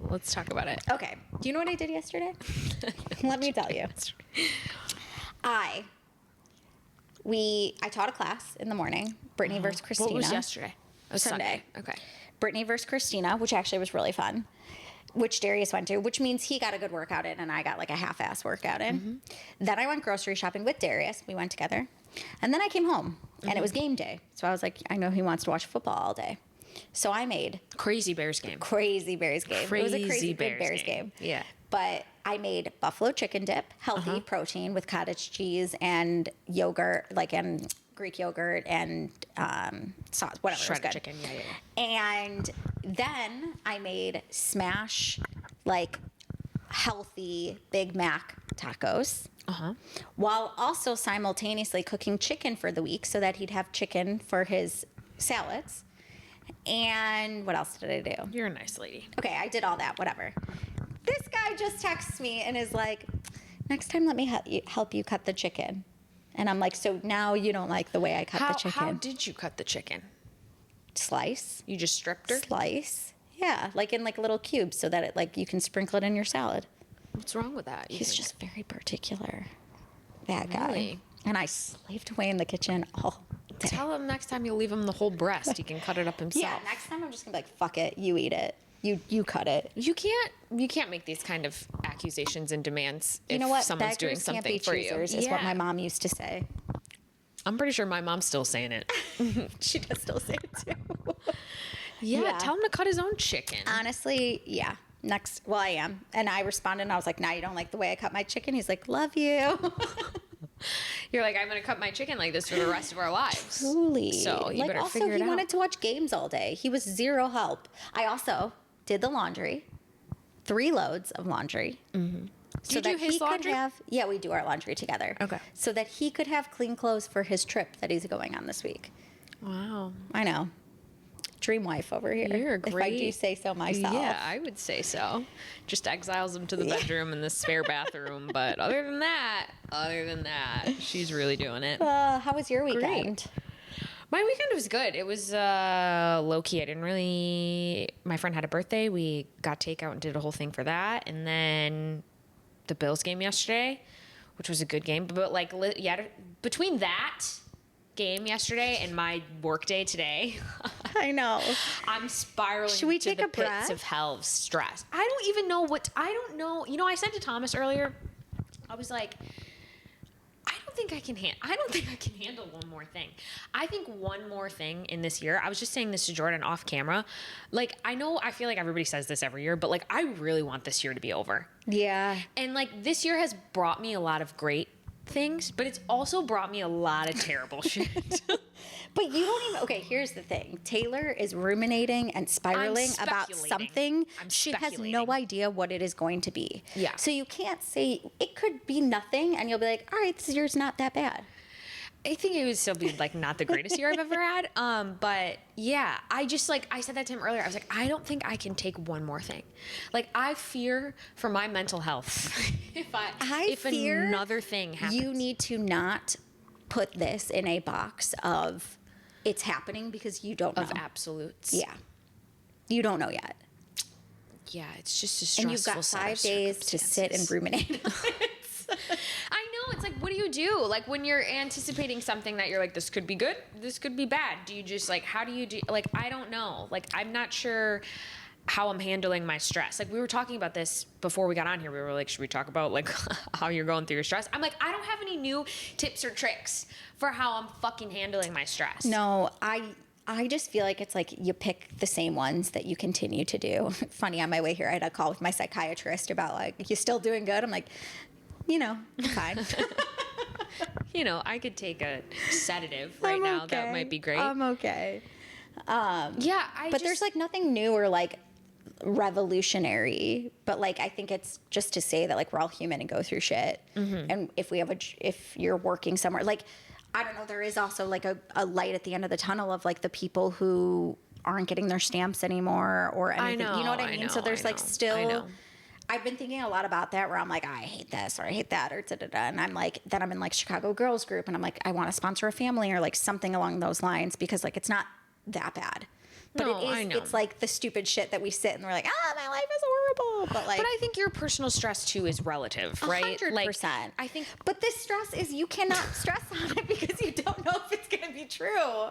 Let's talk about it. Okay. Do you know what I did yesterday? Let me tell you. I taught a class in the morning, Brittany versus Christina. What was yesterday? It was Sunday. Okay. Brittany versus Christina, which actually was really fun, which Darius went to, which means he got a good workout in and I got like a half-ass workout in. Then I went grocery shopping with Darius. We went together. And then I came home and it was game day. So I was like, I know he wants to watch football all day. So I made Crazy Bears game. it was a crazy good Bears game. Yeah. But I made buffalo chicken dip, healthy protein with cottage cheese and yogurt, and Greek yogurt and sauce, whatever. Shredded it was good. chicken. Yeah. And then I made smash, healthy Big Mac tacos. While also simultaneously cooking chicken for the week so that he'd have chicken for his salads. And what else did I do? You're a nice lady. Okay, I did all that, whatever. This guy just texts me and is like, next time let me help you cut the chicken. And I'm like, so now you don't like the way I cut the chicken? How did you cut the chicken? Slice. You just stripped her? Slice. Yeah, in little cubes so that it you can sprinkle it in your salad. What's wrong with that? He's just very particular, that Really? guy. And I slaved away in the kitchen all day. Tell him next time you leave him the whole breast. He can cut it up himself. Yeah, next time I'm just gonna be like, fuck it, you eat it. You cut it. You can't make these kind of accusations and demands if You know what? someone's Beggars doing can't something be for choosers, you. is what my mom used to say. I'm pretty sure my mom's still saying it. She does still say it too. Yeah, tell him to cut his own chicken. Honestly, yeah. I am. And I responded and I was like, now you don't like the way I cut my chicken? He's like, love you. You're like, I'm going to cut my chicken like this for the rest of our lives. Truly. So you better also, figure it he out. wanted to watch games all day. He was zero help. I also did the laundry, 3 loads of laundry. Mm-hmm. So Do you do his laundry? Yeah, we do our laundry together. Okay. So that he could have clean clothes for his trip that he's going on this week. Wow. I know. Dream wife over here. You're a great. If I do say so myself. Yeah, I would say so. Just exiles him to the bedroom and the spare bathroom. But other than that, she's really doing it. How was your weekend? Great. My weekend was good. It was low key. My friend had a birthday. We got takeout and did a whole thing for that. And then the Bills game yesterday, which was a good game. But between that game yesterday and my work day today, I know. I'm spiraling Should we to take the a breath? pits of hell of stress. I don't even know I don't know. I said to Thomas earlier, I was like, I don't think I can handle one more thing. I think one more thing in this year, I was just saying this to Jordan off camera. I feel like everybody says this every year, but I really want this year to be over. Yeah. And this year has brought me a lot of great things, but it's also brought me a lot of terrible shit. But you don't even, okay, here's the thing. Taylor is ruminating and spiraling about something. She has no idea what it is going to be. Yeah. So you can't say, it could be nothing, and you'll be like, all right, this year's not that bad. I think it would still be not the greatest year I've ever had. But yeah, I just I said that to him earlier. I was like, I don't think I can take one more thing. I fear for my mental health if fear another thing happens. You need to not put this in a box of it's happening because you don't know. Of absolutes. Yeah. You don't know yet. Yeah, it's just a stressful And you've got 5 days to sit and ruminate. I know. It's what do you do? When you're anticipating something that you're this could be good, this could be bad. Do you just how do you do? I don't know. I'm not sure how I'm handling my stress. We were talking about this before we got on here. We were should we talk about how you're going through your stress? I'm I don't have any new tips or tricks for how I'm fucking handling my stress. No, I just feel like it's you pick the same ones that you continue to do. Funny, on my way here, I had a call with my psychiatrist about you still doing good? I'm fine. I could take a sedative right now. Okay. That might be great. I'm okay. Yeah, but there's nothing new or revolutionary. But I think it's just to say that we're all human and go through shit. Mm-hmm. And if you're working somewhere, I don't know, there is also a light at the end of the tunnel of the people who aren't getting their stamps anymore or anything. You know what I mean? So there's still. I've been thinking a lot about that where I'm I hate this or I hate that or da-da-da. And I'm then I'm in Chicago Girls Group and I'm I want to sponsor a family or something along those lines because it's not that bad. But No, it is, I know. it's the stupid shit that we sit and we're my life is horrible. know, but like, But I think your personal stress too is relative, right? 100%. Like, I think, but this stress is you cannot stress on it because you don't know if it's going to be true.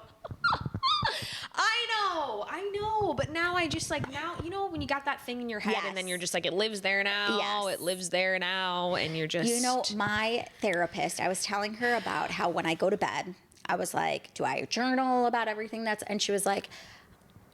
I know, but now I just like now you know when you got that thing in your head and then Yes. you're just like it lives there now, Yes. it lives there now, and you're just You know, my therapist, I was telling her about how when I go to bed, I was like, do I journal about everything and she was like,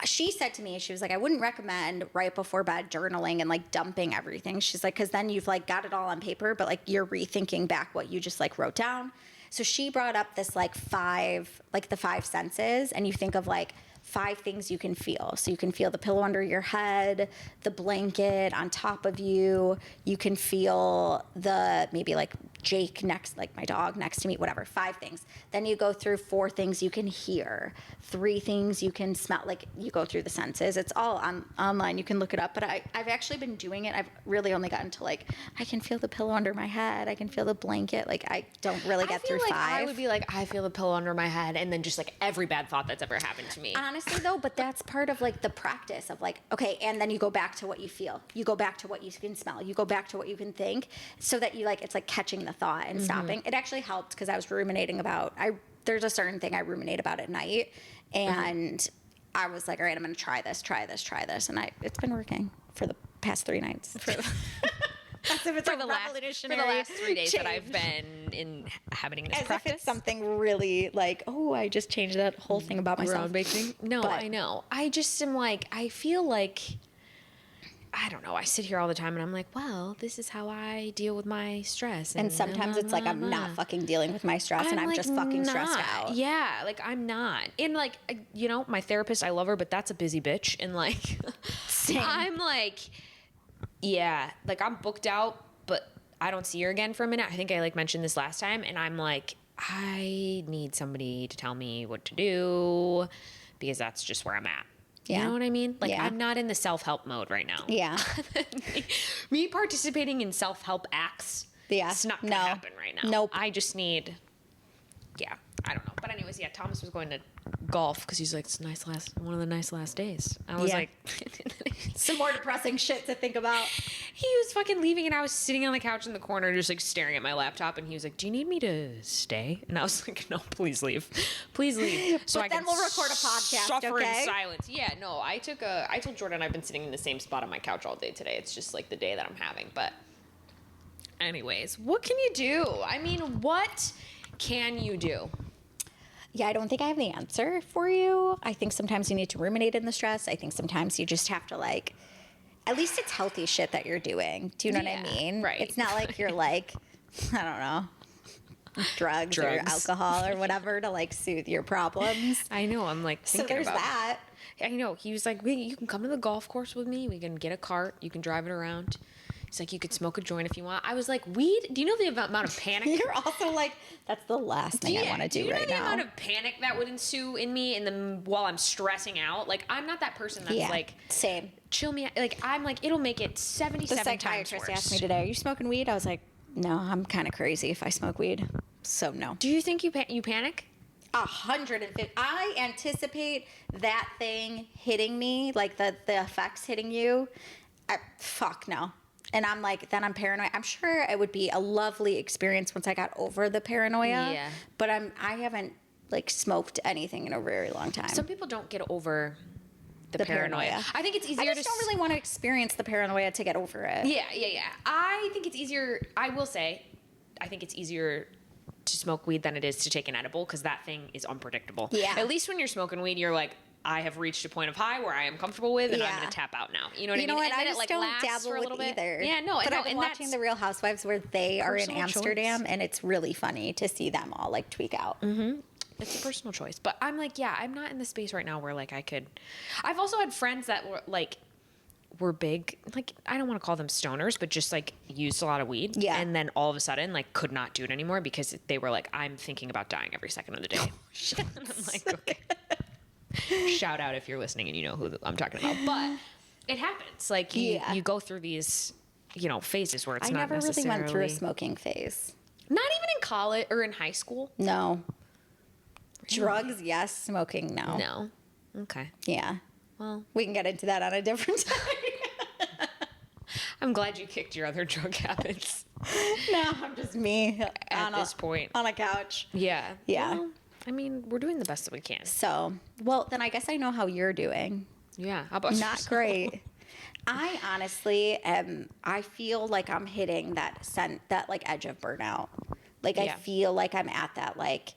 she said to me, she was like, I wouldn't recommend right before bed journaling and like dumping everything. She's like, because then you've like got it all on paper, but like you're rethinking back what you just like wrote down. So she brought up this like the five senses, and you think of like 5 things you can feel. So you can feel the pillow under your head, the blanket on top of you. You can feel the maybe like Jake next, like my dog next to me, whatever, 5 things. Then you go through 4 things you can hear, 3 things you can smell, like you go through the senses. It's all online. You can look it up. But I've actually been doing it. I've really only gotten to like, I can feel the pillow under my head. I can feel the blanket. Like I don't really get through 5. I would be like, I feel the pillow under my head, and then just like every bad thought that's ever happened to me. Honestly though, but that's part of like the practice of like, okay, and then you go back to what you feel. You go back to what you can smell. You go back to what you can think, so that you like, it's like catching the thought and stopping. It actually helped because I was ruminating about, there's a certain thing I ruminate about at night, and I was like, all right, I'm going to try this. And it's been working for the past 3 nights. As if it's For the last 3 days that I've been inhabiting this As practice. if it's something really like, oh, I just changed that whole thing about myself. Groundbreaking. No, But- I know. I just am like, I feel like, I don't know. I sit here all the time and I'm like, well, this is how I deal with my stress. And sometimes it's like I'm not fucking dealing with my stress, and I'm like, just fucking stressed not. out. Yeah, like I'm not. And like, you know, my therapist, I love her, but that's a busy bitch. And like, Same. I'm like, yeah, like I'm booked out, but I don't see her again for a minute. I think I like mentioned this last time, and I'm like, I need somebody to tell me what to do because that's just where I'm at. Yeah. You know what I mean? Like Yeah. I'm not in the self-help mode right now. Yeah. Me participating in self-help acts. Yeah. It's not gonna No. happen right now. Nope. I just need. Yeah, I don't know. But anyways, yeah, Thomas was going to golf because he's like, it's one of the nice last days. I was Yeah. like, Some more depressing shit to think about. he was fucking leaving, and I was sitting on the couch in the corner, just like staring at my laptop. And he was like, "Do you need me to stay?" And I was like, "No, please leave, please leave." So But I then can we'll record a podcast, suffer okay? in silence. Yeah, no, I told Jordan I've been sitting in the same spot on my couch all day today. It's just like the day that I'm having. But anyways, what can you do? I mean, what can you do? Yeah, I don't think I have the answer for you. I think sometimes you need to ruminate in the stress. I think sometimes you just have to like, at least it's healthy shit that you're doing. Do you know what I Yeah, mean? right. It's not like you're like, I don't know, drugs or alcohol or whatever to like soothe your problems. I know. I'm like So thinking there's about that. I know. He was like, you can come to the golf course with me. We can get a cart. You can drive it around. He's like, you could smoke a joint if you want. I was like, weed? Do you know the amount of panic? You're also like, that's the last thing I want to do you know right the now. amount of panic that would ensue in me while I'm stressing out? Like, I'm not that person that's like, same. chill me. Like, I'm like, it'll make it 77 The times psychiatrist worse. asked me today, "Are you smoking weed?" I was like, "No, I'm kind of crazy if I smoke weed." So no. Do you think you panic? 150. I anticipate that thing hitting me, like the effects hitting you. Fuck no. And I'm like, then I'm paranoid. I'm sure it would be a lovely experience once I got over the paranoia. Yeah. But I haven't like smoked anything in a very long time. Some people don't get over the paranoia. I think it's easier I just don't really want to experience the paranoia to get over it. Yeah. I think it's easier. I will say, I think it's easier to smoke weed than it is to take an edible because that thing is unpredictable. Yeah. At least when you're smoking weed, you're like, I have reached a point of high where I am comfortable with, and I'm Yeah. going to tap out now. You know what You I know mean? what? And I then just it like don't lasts dabble for a with little bit. either. Yeah, no. But and I've been watching The Real Housewives where they are in Personal Amsterdam, choice. and it's really funny to see them all like tweak out. It's a personal choice. But I'm like, yeah, I'm not in the space right now where like I could. I've also had friends that were big, like, I don't want to call them stoners, but just like used a lot of weed. Yeah. And then all of a sudden, like, could not do it anymore because they were like, I'm thinking about dying every second of the day. And I'm like, okay. Shout out if you're listening and you know who I'm talking about. But it happens. Like, you go through these, phases where it's I not never really necessarily. went through a smoking phase. Not even in college or in high school. No. Drugs, yes. Smoking, no. No. Okay. Yeah. Well, We can get into that on a different time. I'm glad you kicked your other drug habits No, I'm just me at this point. on a couch. Yeah. Yeah. Well, I mean, we're doing the best that we can. So, well, then I guess I know how you're doing. Yeah. How about Not yourself? great. I honestly am. I feel like I'm hitting that like edge of burnout. Like I Yeah. feel like I'm at that. Like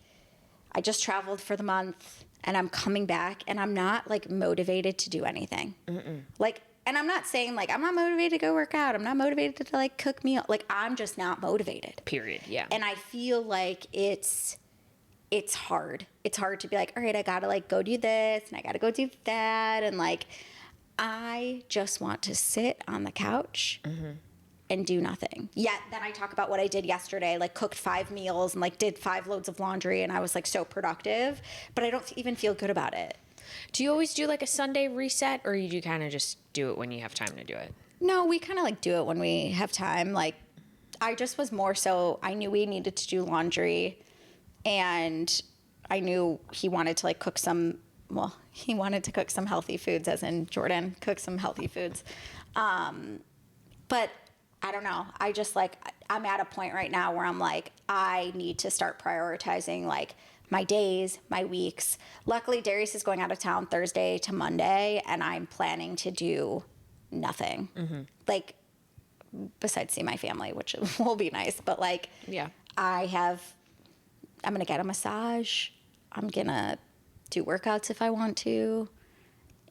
I just traveled for the month and I'm coming back and I'm not like motivated to do anything. Like, and I'm not saying like I'm not motivated to go work out. I'm not motivated to like cook meal. Like I'm just not motivated. Period. Yeah. And I feel like it's hard. It's hard to be like, all right, I gotta like go do this and I gotta go do that. And like, I just want to sit on the couch and do nothing. Yet then I talk about what I did yesterday, like cooked 5 meals and like did 5 loads of laundry and I was like so productive, but I don't even feel good about it. Do you always do like a Sunday reset, or you do kind of just do it when you have time to do it? No, we kind of like do it when we have time. Like I just was more so, I knew we needed to do laundry and I knew he wanted to like cook some, well, he wanted to cook some healthy foods, as in Jordan, cook some healthy foods. But I don't know. I just like, I'm at a point right now where I'm like, I need to start prioritizing like my days, my weeks. Luckily, Darius is going out of town Thursday to Monday, and I'm planning to do nothing. Like, besides see my family, which will be nice. But like, Yeah. I'm going to get a massage. I'm going to do workouts if I want to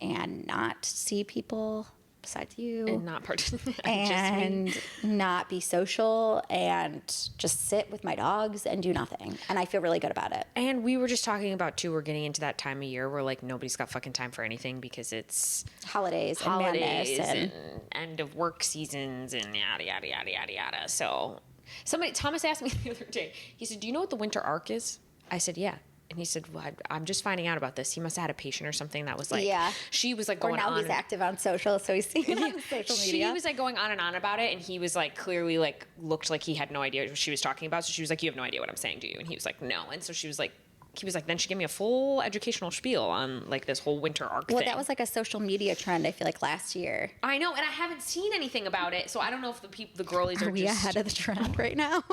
and not see people besides you. And not participate. And not be social and just sit with my dogs and do nothing. And I feel really good about it. And we were just talking about too, we're getting into that time of year where like nobody's got fucking time for anything because it's Holidays and holidays madness and end of work seasons and yada, yada, yada, yada, yada. So Thomas asked me the other day, he said, do you know what the winter arc is? I said, yeah. And he said, well, I'm just finding out about this. He must have had a patient or something that was like, Yeah. she was like Or going now on. he's active on social, so he's seeing it on social media. She was like going on and on about it, and he was like clearly like looked like he had no idea what she was talking about. So she was like, "You have no idea what I'm saying, do you?" And he was like, "No." And so she was like, he was like, then she gave me a full educational spiel on like this whole winter arc Well, thing. that was like a social media trend, I feel like, last year. I know, and I haven't seen anything about it, so I don't know if the girlies are Are we just ahead of the trend right now?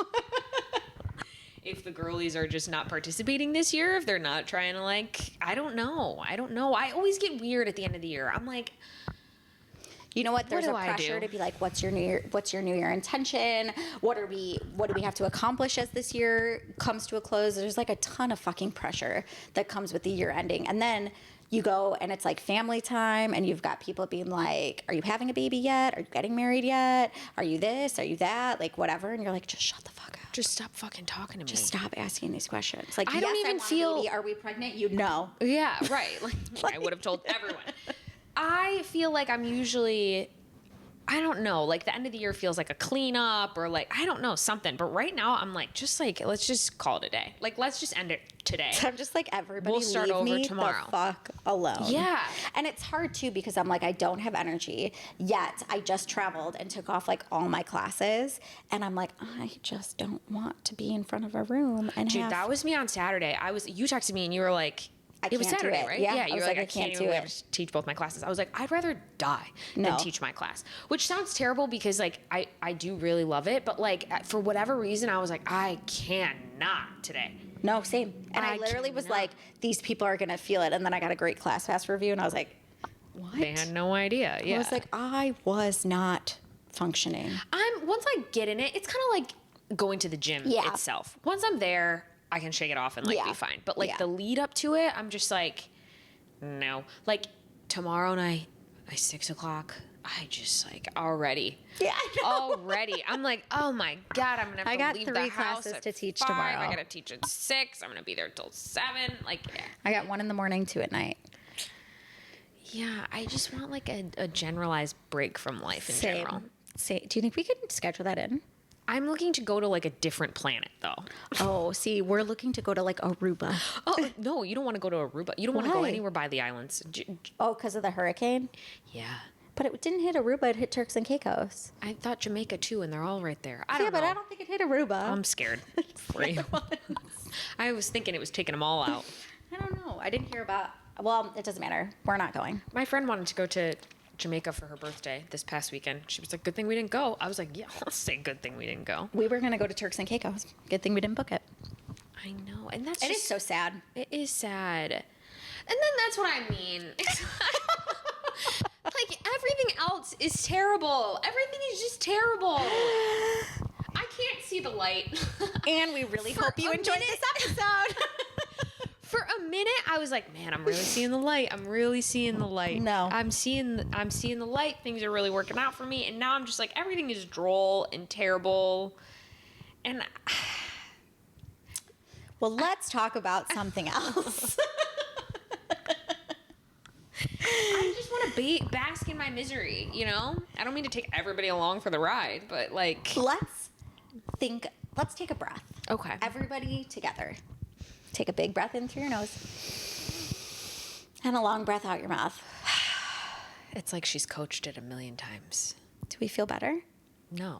if the girlies are just not participating this year, if they're not trying to like, I don't know. I always get weird at the end of the year. I'm like, You know what? There's do a I pressure do? to be like, what's your New Year intention? What do we have to accomplish as this year comes to a close? There's like a ton of fucking pressure that comes with the year ending. And then you go and it's like family time and you've got people being like, are you having a baby yet? Are you getting married yet? Are you this? Are you that? Like whatever. And you're like, just shut the fuck up. just stop fucking talking to me. Just stop asking these questions. Like, I don't yes, even want a feel- baby. Are we pregnant? You know. Yeah, right. Like I would have told everyone. I feel like I'm usually, I don't know, like the end of the year feels like a cleanup or like, I don't know, something. But right now I'm like, just like, let's just call it a day. Like, let's just end it today. I'm just like, everybody We'll start leave over me tomorrow. the fuck alone. Yeah. And it's hard too because I'm like, I don't have energy yet. I just traveled and took off like all my classes. And I'm like, I just don't want to be in front of a room and Dude, have... that was me on Saturday. You texted me and you were like, I it was can't do Saturday, it. right? Yeah, I you was were like, like, I I can't can't do even it. be able to teach both my classes. I was like, I'd rather die No. than teach my class, which sounds terrible because like I do really love it, but like for whatever reason, I was like, I cannot today. No, same. And I I literally was cannot. like, these people are going to feel it. And then I got a great ClassPass review and I was like, what? They had no idea. Yeah. I was like, I was not functioning. Once I get in it, it's kind of like going to the gym Yeah. itself. Once I'm there, I can shake it off and like Yeah. be fine. But like Yeah. the lead up to it, I'm just like, no. Like tomorrow night at 6 o'clock, I just like already. Yeah, I know. Already. I'm like, oh my God, I'm gonna have I to got leave 3 the house classes at to teach 5. tomorrow. I gotta teach at 6. I'm gonna be there till 7. Like, yeah. I got 1 in the morning, 2 at night. Yeah, I just want like a generalized break from life in general. Do you think we could schedule that in? I'm looking to go to like a different planet though. Oh, see, we're looking to go to like Aruba. Oh no, you don't want to go to Aruba. You don't want to go Why? anywhere by the islands. Oh, because of the hurricane? Yeah, But it didn't hit Aruba, it hit Turks and Caicos. I thought Jamaica too, and they're all right there. I don't Yeah, know. but I don't think it hit Aruba. I'm scared for you. I was thinking it was taking them all out. I don't know. I didn't hear about. Well, it doesn't matter. We're not going. My friend wanted to go to Jamaica for her birthday this past weekend. She was like, good thing we didn't go. I was like, yeah, I'll say good thing we didn't go. We were going to go to Turks and Caicos. Good thing we didn't book it. I know. And that's It just is so sad. It is sad. And then that's what I mean. Like, everything else is terrible. Everything is just terrible. I can't see the light. And we really For hope you a enjoyed minute. this episode. For a minute, I was like, man, I'm really seeing the light. I'm really seeing the light. No. I'm seeing the light. Things are really working out for me. And now I'm just like, everything is droll and terrible. And Well, let's talk about something else. I just want to bask in my misery, you know? I don't mean to take everybody along for the ride, but like... Let's take a breath. Okay. Everybody together. Take a big breath in through your nose. And a long breath out your mouth. It's like she's coached it 1,000,000 times. Do we feel better? No.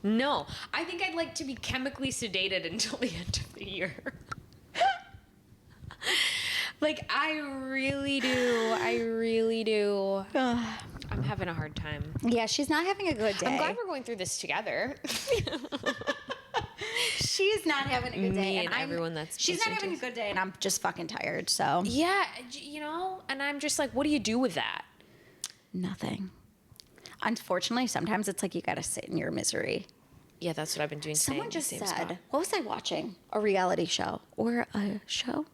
No. I think I'd like to be chemically sedated until the end of the year. Like, I really do. I really do. I'm having a hard time. Yeah, she's not having a good day. I'm glad we're going through this together. She's not having a good day. Me and everyone that's she's not listening having to a good day, and I'm just fucking tired, so. Yeah, you know? And I'm just like, what do you do with that? Nothing. Unfortunately, sometimes it's like you gotta sit in your misery. Yeah, that's what I've been doing today. Someone in the just same said, spot. what was I watching? A reality show or a show?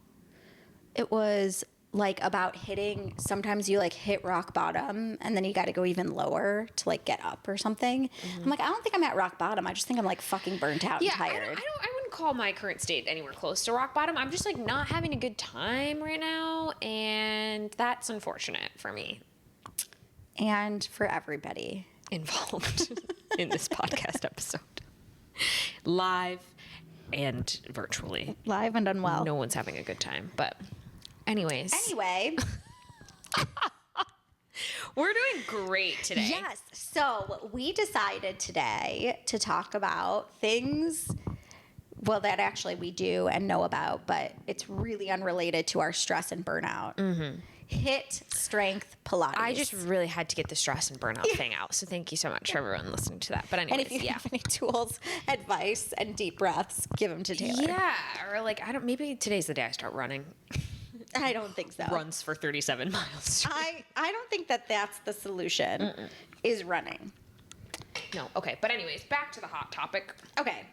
It was like about hitting, sometimes you like hit rock bottom and then you got to go even lower to like get up or something. I'm like, I don't think I'm at rock bottom. I just think I'm like fucking burnt out and Yeah, tired. I wouldn't call my current state anywhere close to rock bottom. I'm just like not having a good time right now, and that's unfortunate for me. And for everybody Involved in this podcast episode, live and virtually. live and unwell. No one's having a good time, but anyways, Anyway, we're doing great today. yes. So we decided today to talk about things, well, that actually we do and know about, but it's really unrelated to our stress and burnout. HIIT strength Pilates. I just really had to get the stress and burnout thing out. So thank you so much for everyone listening to that. But anyways, and if you yeah. have any tools, advice, and deep breaths, give them to Taylor. Yeah, or like maybe today's the day I start running. I don't think so. Runs for 37 miles. I don't think that that's the solution, is running. No, okay. But anyways, back to the hot topic. Okay.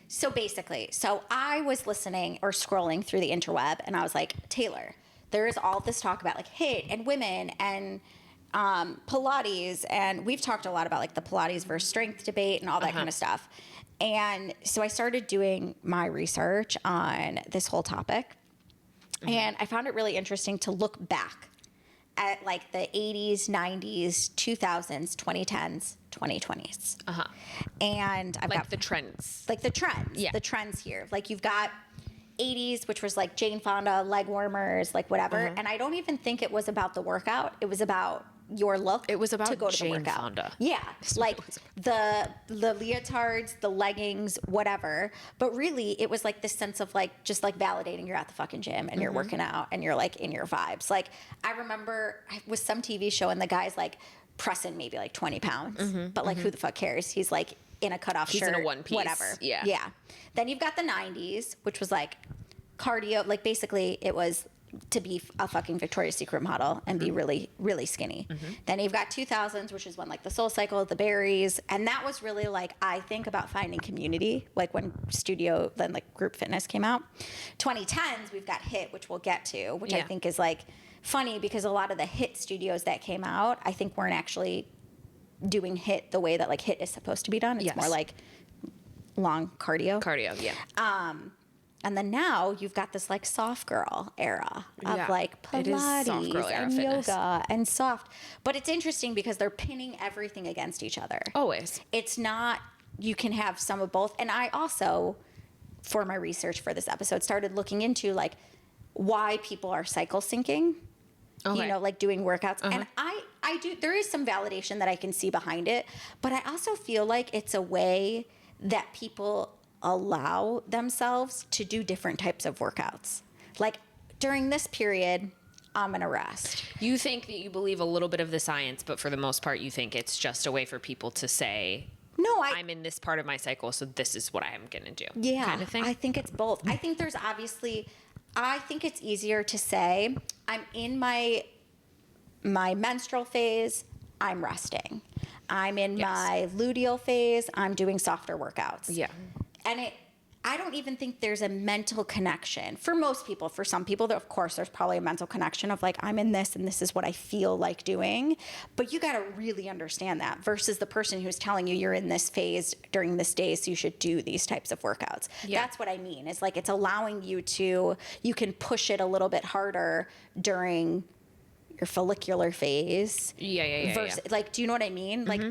So basically, I was listening or scrolling through the interweb and I was like, Taylor, there is all this talk about like HIIT and women and Pilates. And we've talked a lot about like the Pilates versus strength debate and all that kind of stuff. And so I started doing my research on this whole topic. And I found it really interesting to look back at like the 80s, 90s, 2000s, 2010s, 2020s. And I've Like got the trends. like the trends, Yeah. the trends here. Like you've got 80s, which was like Jane Fonda, leg warmers, like whatever. And I don't even think it was about the workout. It was about your look. It was about to go to Jane the workout. Fonda. Yeah, what like it was the leotards, the leggings, whatever. But really, it was like this sense of like just like validating you're at the fucking gym and you're working out and you're like in your vibes. Like I remember with some TV show and the guy's like pressing maybe like 20 pounds, but like who the fuck cares? He's like in a cutoff He's shirt, in a one piece. whatever. Yeah. Yeah. Then you've got the 90s, which was like cardio. Like basically, it was to be a fucking Victoria's Secret model and be really, really skinny. Then you've got 2000s, which is when like the Soul Cycle, the Berries, and that was really like I think about finding community, like when then like group fitness came out. 2010s, we've got HIIT, which we'll get to, which I Yeah. think is like funny because a lot of the HIIT studios that came out, I think weren't actually doing HIIT the way that like HIIT is supposed to be done. It's Yes. more like long cardio. Cardio, yeah. And then now you've got this like soft girl era of Yeah, like it is soft Pilates girl era and fitness. yoga and soft. But it's interesting because they're pinning everything against each other. Always. It's not, you can have some of both. And I also, for my research for this episode, started looking into like why people are cycle syncing. Okay. You know, like doing workouts. And I do, there is some validation that I can see behind it, but I also feel like it's a way that people allow themselves to do different types of workouts. Like during this period, I'm gonna rest. You think that you believe a little bit of the science, but for the most part, you think it's just a way for people to say, No, I'm in this part of my cycle, so this is what I am going to do. Yeah, kind of thing. I think it's both. I think there's obviously, I think it's easier to say, I'm in my menstrual phase, I'm resting. I'm in my luteal phase, I'm doing softer workouts. Yeah. And I don't even think there's a mental connection for most people. For some people, of course, there's probably a mental connection of like, I'm in this and this is what I feel like doing. But you got to really understand that versus the person who's telling you you're in this phase during this day, so you should do these types of workouts. Yeah. That's what I mean. It's like it's allowing you can push it a little bit harder during your follicular phase. Yeah. Versus, like, do you know what I mean? Like,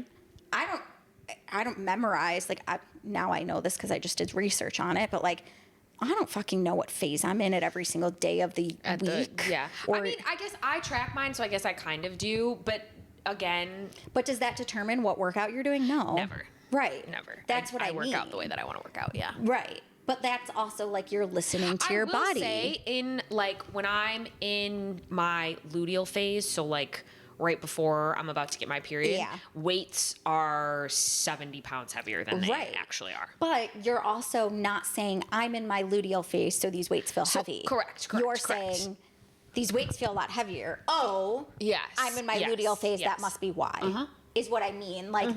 I don't memorize, like, now I know this because I just did research on it, but like, I don't fucking know what phase I'm in at every single day of the week. I mean, I guess I track mine, so I guess I kind of do, but again, But does that determine what workout you're doing? No. never. Right. Never. That's what I work mean. out the way that I want to work out, yeah. Right. But that's also like you're listening to your I will body. say in like when I'm in my luteal phase, so like right before I'm about to get my period, Yeah. weights are 70 pounds heavier than they actually are. But you're also not saying I'm in my luteal phase, so these weights feel heavy. Correct. You're saying these weights feel a lot heavier. Oh, Yes. I'm in my yes, luteal phase. yes. That must be why. Is what I mean. Like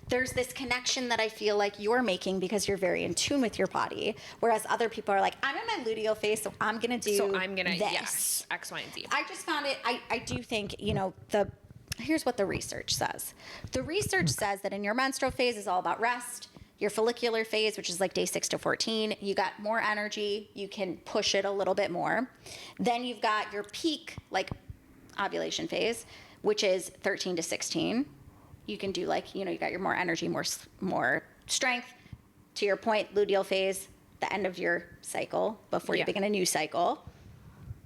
there's this connection that I feel like you're making because you're very in tune with your body, whereas other people are like, I'm in my luteal phase, so I'm gonna do. So I'm gonna this. yes, X, Y, and Z. I just found it. I do think here's what the research says. The research says that in your menstrual phase is all about rest. Your follicular phase, which is like day 6 to 14, you got more energy. You can push it a little bit more. Then you've got your peak, like ovulation phase, which is 13 to 16. You can do like, you got your more energy, more strength. To your point, luteal phase, the end of your cycle before you begin a new cycle,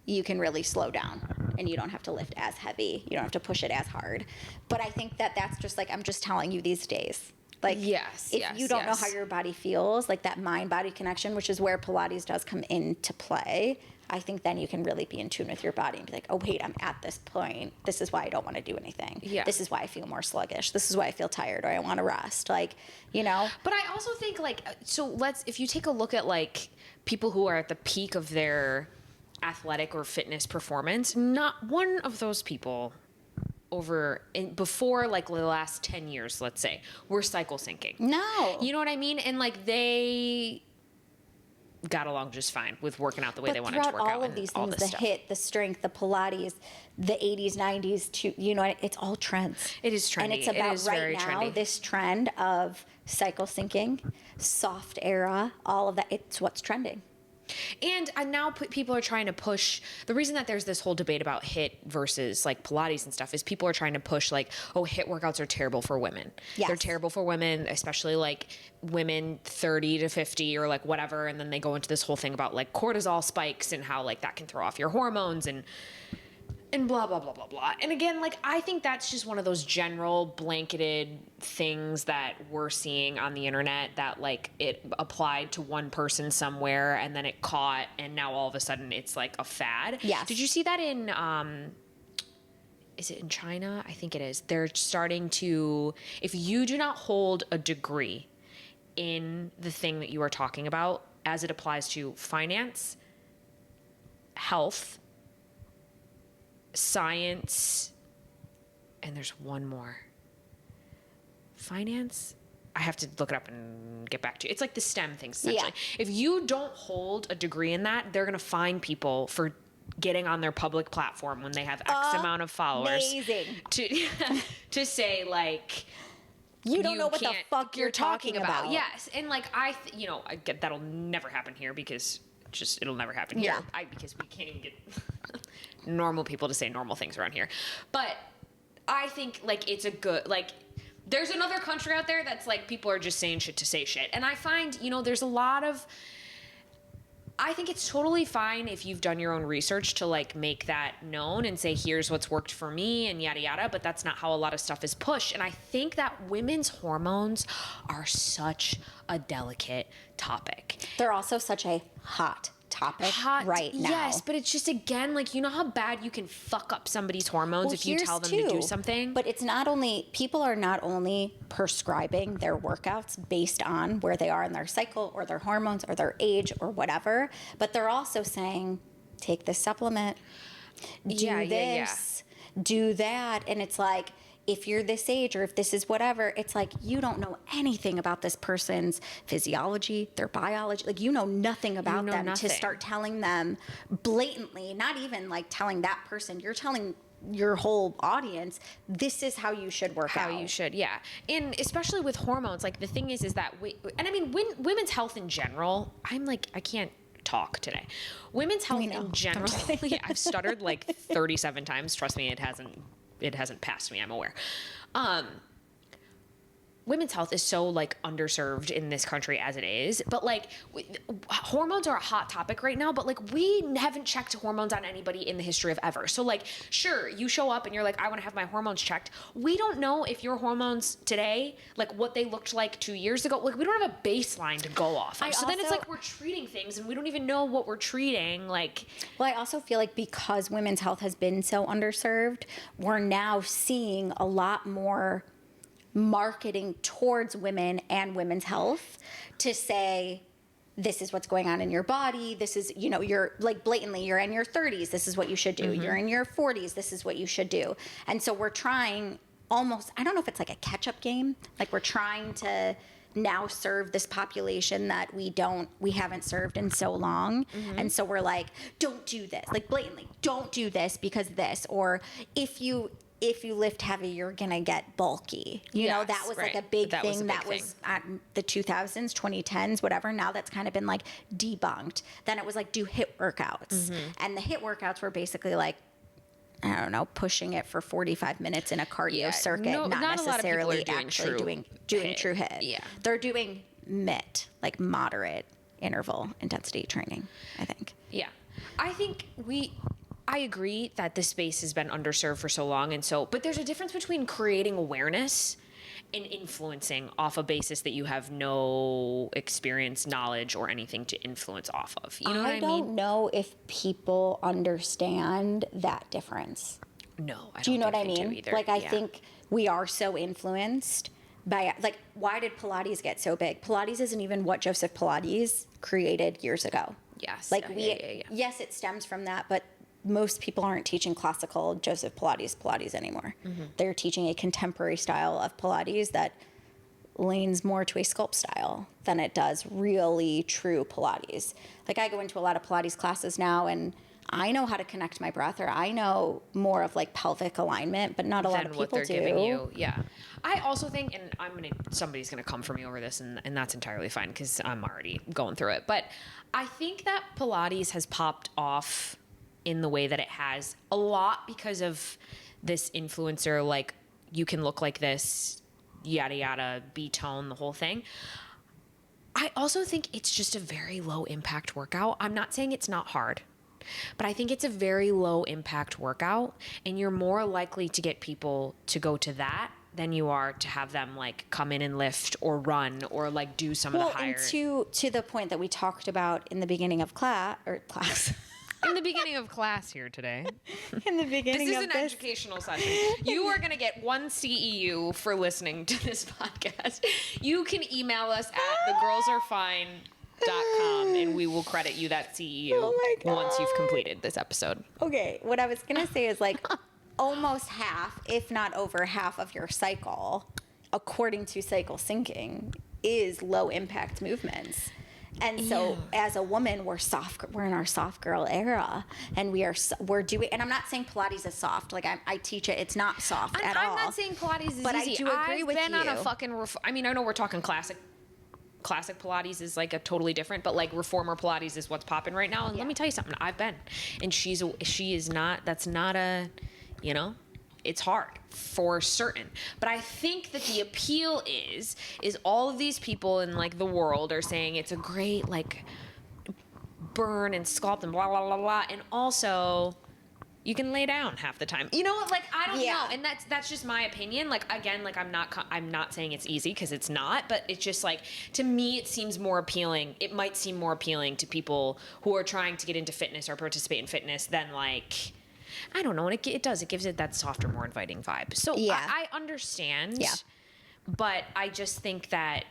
you can really slow down and you don't have to lift as heavy. You don't have to push it as hard. But I think that that's just like, I'm just telling you these days. Like, if you don't know how your body feels, like that mind-body connection, which is where Pilates does come into play, I think then you can really be in tune with your body and be like, oh, wait, I'm at this point. This is why I don't want to do anything. Yeah. This is why I feel more sluggish. This is why I feel tired or I want to rest. Like, But I also think like, if you take a look at like people who are at the peak of their athletic or fitness performance, not one of those people before like the last 10 years, let's say, were cycle syncing. No. You know what I mean? And like they got along just fine with working out the way they wanted to work out. All of these all things, this the stuff. HIIT, the strength, the Pilates, the 80s, 90s, it's all trends. It is trendy. And it's about It is right very now, trendy. this trend of cycle syncing, soft era, all of that. It's what's trending. And now people are trying to push. The reason that there's this whole debate about HIIT versus like Pilates and stuff is people are trying to push like, oh, HIIT workouts are terrible for women. Yes. They're terrible for women, especially like women 30 to 50 or like whatever. And then they go into this whole thing about like cortisol spikes and how like that can throw off your hormones and blah, blah, blah, blah, blah. And again, like, I think that's just one of those general blanketed things that we're seeing on the internet that, like, it applied to one person somewhere and then it caught and now all of a sudden it's, like, a fad. Yes. Did you see that in, is it in China? I think it is. They're starting to, if you do not hold a degree in the thing that you are talking about as it applies to finance, health, science, and there's one more. Finance? I have to look it up and get back to you. It's like the STEM things, essentially. Yeah. If you don't hold a degree in that, they're going to fine people for getting on their public platform when they have X amount of followers. Amazing. To say, like... You don't know what the can't- fuck you're talking about. Yes. And, like, I get that'll never happen here because... it'll never happen here. Yeah. Because we can't even get normal people to say normal things around here. But I think, like, it's a good, like, there's another country out there that's, like, people are just saying shit to say shit. And I find, there's a lot of, I think it's totally fine if you've done your own research to, like, make that known and say, here's what's worked for me and yada, yada. But that's not how a lot of stuff is pushed. And I think that women's hormones are such a delicate topic. They're also such a hot topic right now. Yes, but it's just, again, like, you know how bad you can fuck up somebody's hormones if you tell them to do something? But it's not only, people are not only prescribing their workouts based on where they are in their cycle or their hormones or their age or whatever, but they're also saying, take this supplement, do this, do that. And it's like, if you're this age or if this is whatever, it's like you don't know anything about this person's physiology, their biology. Like, you know nothing about them to start telling them blatantly, not even like telling that person, you're telling your whole audience, this is how you should work out. How you should, yeah. And especially with hormones, like the thing is that, and I mean, women's health in general, I'm like, I can't talk today. Women's health in general, I've stuttered like 37 times. Trust me, it hasn't passed me, I'm aware. Women's health is so like underserved in this country as it is, but like hormones are a hot topic right now, but like we haven't checked hormones on anybody in the history of ever. So like, sure, you show up and you're like, I want to have my hormones checked. We don't know if your hormones today, like what they looked like 2 years ago, like we don't have a baseline to go off of. So then it's like we're treating things and we don't even know what we're treating. Like, well, I also feel like because women's health has been so underserved, we're now seeing a lot more marketing towards women and women's health to say, this is what's going on in your body. This is, you know, you're like blatantly, you're in your 30s. This is what you should do. You're in your 40s. This is what you should do. And so we're trying almost, I don't know if it's like a catch-up game. Like we're trying to now serve this population that we haven't served in so long. And so we're like, don't do this. Like blatantly, don't do this because this, or if you lift heavy, you're going to get bulky. You know, that was like a big thing that was at the 2000s, 2010s, whatever. Now that's kind of been like debunked. Then it was like, do HIIT workouts. And the HIIT workouts were basically like, I don't know, pushing it for 45 minutes in a cardio circuit, not necessarily actually doing true HIIT. Yeah. They're doing MIT, like moderate interval intensity training, I think. Yeah. I agree that this space has been underserved for so long, but there's a difference between creating awareness and influencing off a basis that you have no experience, knowledge, or anything to influence off of. You know what I mean? I don't know if people understand that difference. No, I don't. Do you know what I think they mean? do either. Like, I think we are so influenced by, like, why did Pilates get so big? Pilates isn't even what Joseph Pilates created years ago. Yes. Like, yes, it stems from that, but most people aren't teaching classical Joseph Pilates anymore. They're teaching a contemporary style of Pilates that leans more to a sculpt style than it does really true Pilates. Like, I go into a lot of Pilates classes now and I know how to connect my breath, or I know more of like pelvic alignment, but not a lot of people do. Giving you. Yeah. I also think, and somebody's gonna come for me over this, and that's entirely fine because I'm already going through it. But I think that Pilates has popped off in the way that it has a lot because of this influencer, like, you can look like this, yada yada, B-tone, the whole thing. I also think it's just a very low impact workout. I'm not saying it's not hard, but I think it's a very low impact workout, and you're more likely to get people to go to that than you are to have them like come in and lift or run or like do some of the higher. And to the point that we talked about in the beginning of class. In the beginning of class here today. In the beginning this is an educational session. You are going to get one CEU for listening to this podcast. You can email us at thegirlsarefine.com and we will credit you that CEU once you've completed this episode. Okay, what I was going to say is like almost half, if not over half of your cycle, according to Cycle Syncing, is low impact movements. And so as a woman, we're in our soft girl era, and we're doing, and I'm not saying Pilates is soft. Like I teach it. It's not soft at all. I'm not saying Pilates is but easy. I do agree with you. I've been on a fucking, I know we're talking classic Pilates is like a totally different, but like reformer Pilates is what's popping right now. And let me tell you something, I've been, and that's not a, it's hard for certain. But I think that the appeal is all of these people in like the world are saying it's a great like burn and sculpt and blah, blah, blah, blah. And also You can lay down half the time. You know what? Like, I don't Yeah. know. And that's just my opinion. Like, again, like I'm not saying it's easy, because it's not, but it's just like, to me, it seems more appealing. It might seem more appealing to people who are trying to get into fitness or participate in fitness than, like, I don't know. And it does. It gives it that softer, more inviting vibe. So Yeah. I understand. Yeah. But I just think that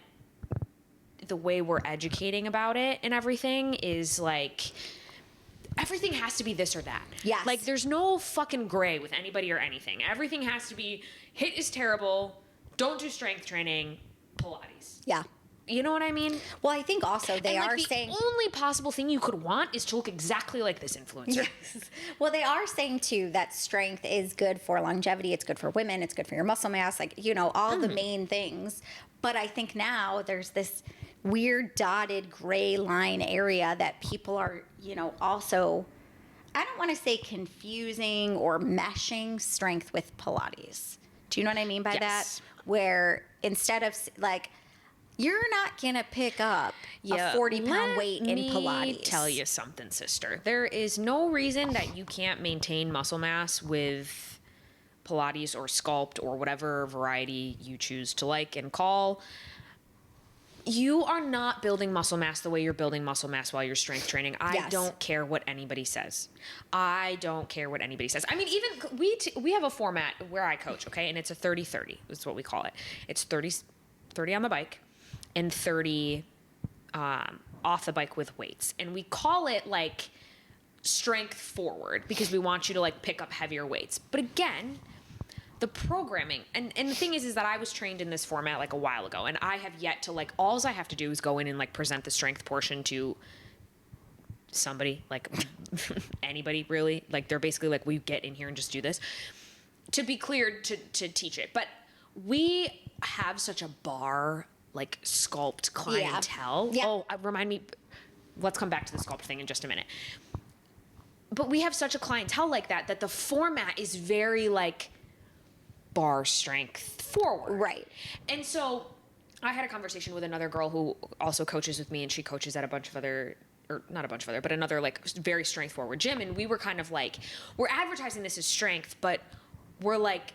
the way we're educating about it and everything is like, everything has to be this or that. Yes. Like, there's no fucking gray with anybody or anything. Everything has to be, HIIT is terrible, don't do strength training, Pilates. Yeah. You know what I mean? Well, I think also they And, like, are the saying. only possible thing you could want is to look exactly like this influencer. Yes. Well, they are saying too that strength is good for longevity. It's good for women. It's good for your muscle mass. Like, you know, all the main things. But I think now there's this weird dotted gray line area that people are, you know, also, I don't want to say confusing or meshing strength with Pilates. Do you know what I mean by Yes. that? Where instead of like, you're not going to pick up a 40-pound weight in Pilates. Let me tell you something, sister. There is no reason that you can't maintain muscle mass with Pilates or Sculpt or whatever variety you choose to like and call. You are not building muscle mass the way you're building muscle mass while you're strength training. I Yes. don't care what anybody says. I don't care what anybody says. I mean, even we have a format where I coach, okay? And it's a 30-30 is what we call it. It's 30 on the bike and 30 off the bike with weights. And we call it like strength forward because we want you to like pick up heavier weights. But again, the programming and the thing is that I was trained in this format like a while ago, and I have yet to like, alls I have to do is go in and like present the strength portion to somebody, like anybody really. Like, they're basically like, we get in here and just do this to be cleared to teach it. But we have such a bar like Sculpt clientele. Yeah. Oh, remind me, let's come back to the Sculpt thing in just a minute. But we have such a clientele like that the format is very like bar strength forward. Right. And so I had a conversation with another girl who also coaches with me, and she coaches at a bunch of other, or not a bunch of other, but another like very strength forward gym. And we were kind of like, we're advertising this as strength, but we're like,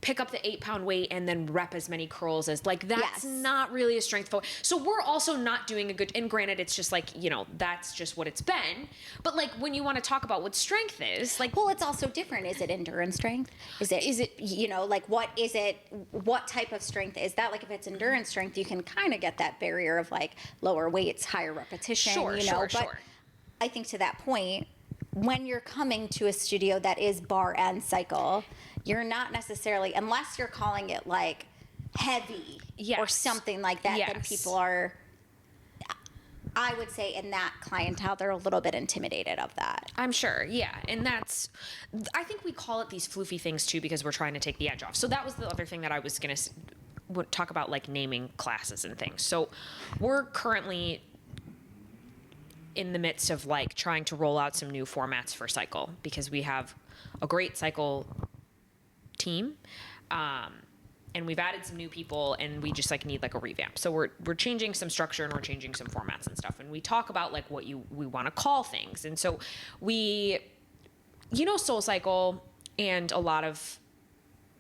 pick up the 8-pound weight and then rep as many curls as, like, that's Yes. not really a strength forward. So we're also not doing a good, and granted, it's just like, you know, that's just what it's been. But like, when you want to talk about what strength is, like, Well, it's also different. Is it endurance strength? Is it, you know, like what is it, what type of strength is that? Like if it's endurance strength, you can kind of get that barrier of like lower weights, higher repetition, Sure, you know, sure, but sure. I think to that point, when you're coming to a studio that is bar and cycle, you're not necessarily, unless you're calling it like heavy or Yes. something like that, then Yes. people are, I would say in that clientele, they're a little bit intimidated of that. I'm sure, yeah. And that's, I think we call it these floofy things too because we're trying to take the edge off. So that was the other thing that I was going to talk about, like naming classes and things. So we're currently in the midst of like trying to roll out some new formats for cycle because we have a great cycle team. And we've added some new people and we just like need like a revamp. So we're changing some structure and we're changing some formats and stuff. And we talk about like what we want to call things. And so we, you know, Soul Cycle and a lot of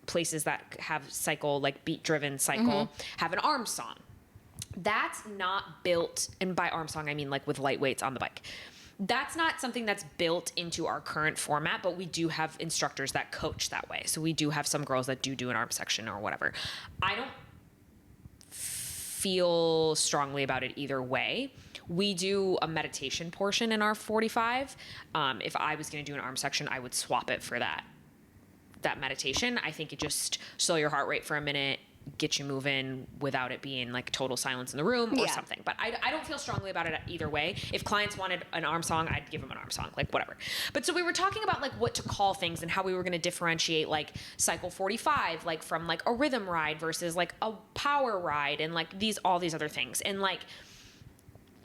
places that have cycle, like beat driven cycle, have an arm song. That's not built, and by arm song I mean like with light weights on the bike. That's not something that's built into our current format, but we do have instructors that coach that way. So we do have some girls that do an arm section or whatever. I don't feel strongly about it either way. We do a meditation portion in our 45. If I was going to do an arm section, I would swap it for that meditation. I think it just slow your heart rate for a minute, get you moving without it being like total silence in the room or Yeah. something. But I don't feel strongly about it either way. If clients wanted an arm song, I'd give them an arm song, like whatever. But so we were talking about like what to call things and how we were going to differentiate like Cycle 45, like from like a rhythm ride versus like a power ride and like all these other things. And like,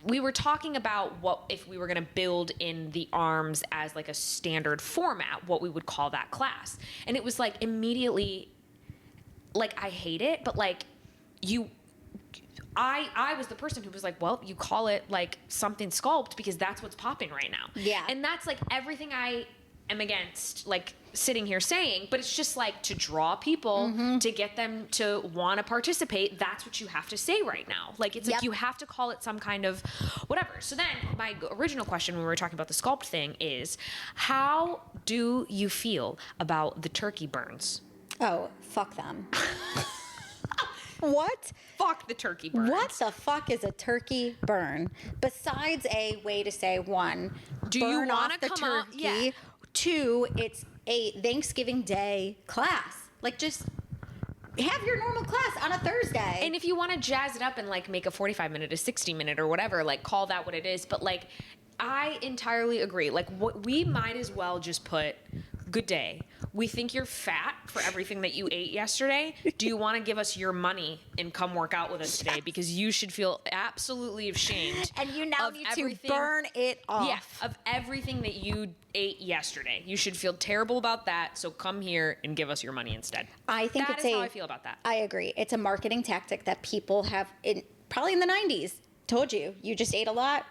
we were talking about what if we were going to build in the arms as like a standard format, what we would call that class. And it was like immediately, like, I hate it, but like I was the person who was like, well, you call it like something Sculpt because that's what's popping right now. Yeah. And that's like everything I am against like sitting here saying, but it's just like to draw people to get them to want to participate. That's what you have to say right now. Like it's like you have to call it some kind of whatever. So then my original question when we were talking about the sculpt thing is, how do you feel about the turkey burns? Oh, fuck them. What? Fuck the turkey burns. What the fuck is a turkey burn? Besides a way to say, one, Do you burn wanna off the come up- turkey. yeah. Two, it's a Thanksgiving Day class. Like, just have your normal class on a Thursday. And if you want to jazz it up and like make a 45-minute, a 60-minute or whatever, like call that what it is. But like, I entirely agree. Like, what we might as well just put, good day. We think you're fat for everything that you ate yesterday. Do you want to give us your money and come work out with us today? Because you should feel absolutely ashamed. And you now of need to everything- burn it off. Yeah, of everything that you ate yesterday. You should feel terrible about that. So come here and give us your money instead. I think that it's is how I feel about that. I agree. It's a marketing tactic that people have probably in the 90s told you. You just ate a lot.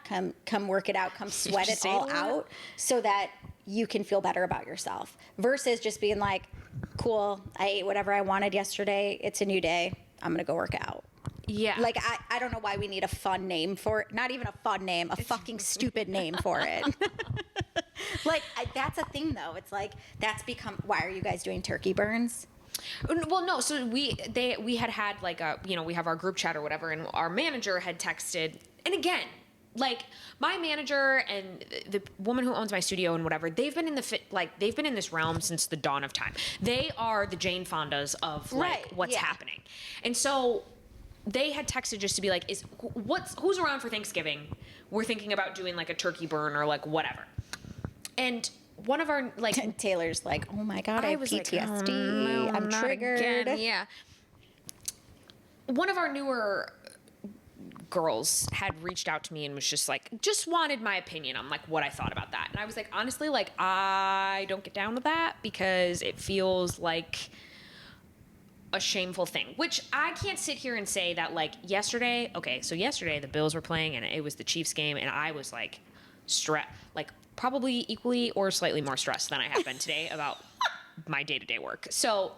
Come work it out. Come sweat it just ate a all lot. out so that you can feel better about yourself. Versus just being like, cool, I ate whatever I wanted yesterday. It's a new day. I'm gonna go work out. Yeah. Like, I don't know why we need a fun name for it. Not even a fun name, a fucking stupid name for it. Like, that's a thing, though. It's like, that's become, why are you guys doing turkey burns? Well, no. So we had like a, you know, we have our group chat or whatever, and our manager had texted, and again, like my manager and the woman who owns my studio and whatever, they've been in they've been in this realm since the dawn of time. They are the Jane Fondas of like Right, what's yeah. happening, and so they had texted just to be like, who's around for Thanksgiving? We're thinking about doing like a turkey burn or like whatever, and one of our like. And Taylor's like, oh my God, I have was like, PTSD. oh, no, I'm not triggered. again. Yeah. One of our newer girls had reached out to me and was just like, just wanted my opinion on like what I thought about that. And I was like, honestly, like I don't get down with that because it feels like a shameful thing, which I can't sit here and say that like yesterday, okay, so yesterday the Bills were playing and it was the Chiefs game and I was like like probably equally or slightly more stressed than I have been today about my day-to-day work. So